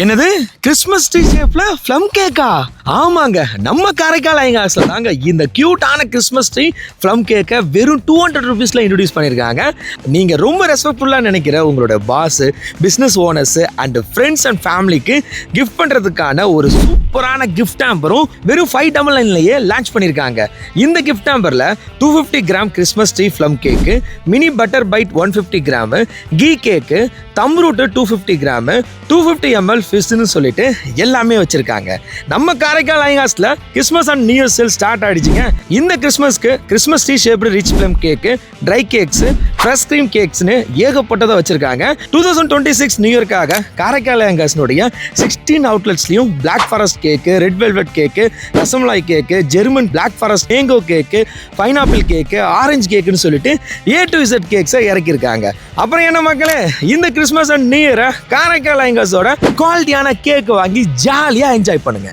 என்னது Christmas tree ஷேப்ல plum கேக்கா? ஆமாங்க, நம்ம காரைக்கால் ஐங்காஸ்ல தாங்க இந்த கியூட்டான கிறிஸ்மஸ் ட்ரீ ப்ளம் கேக்கை வெறும் 200 ருபீஸ்ல இன்ட்ரோடியூஸ் பண்ணியிருக்காங்க. நீங்க ரொம்ப ரெஸ்பெக்ட்ஃபுல்லா நினைக்கிற உங்களோட boss, business owners and friends and ஃபேமிலிக்கு கிஃப்ட் பண்றதுக்கான ஒரு சூப்பரான கிஃப்ட் ஹேம்பரும் வெறும் 599லயே லான்ச் பண்ணியிருக்காங்க. இந்த கிஃப்ட் ஹேம்பர்ல 250 gram Christmas tree plum cake, mini butter bite 150 gram, ghee cake, dum root 250 gram, 250 ml ஃபிஷ்னு சொல்லிட்டு எல்லாமே வச்சிருக்காங்க. நம்ம காரைக்கால் ஐங்காஸ்ல Christmas and new year sale start ஆயிடுச்சுங்க. இந்த கிறிஸ்மஸ்க்கு Christmas tree shaped rich plum cake, dry cakes, fresh cream கேக்ஸ்னு ஏகப்பட்டதை வச்சிருக்காங்க. 2026 நியூ இயர்க்காக காரைக்கால் ஐங்காஸ்னுடைய 16 அவுட்லெட்ஸ்லயும் black forest cake, red velvet cake, rasmalai cake, German black forest mango கேக்கு, பைனாப்பிள் கேக்கு, ஆரஞ்சு கேக்குன்னு சொல்லிட்டு A to Z கேக்ஸை இறக்கியிருக்காங்க. அப்புறம் என்ன மக்களே, இந்த கிறிஸ்மஸ் அண்ட் நியூ இயரை காரைக்கால் ஐங்காஸோட குவாலிட்டியான கேக் வாங்கி ஜாலியாக என்ஜாய் பண்ணுங்க.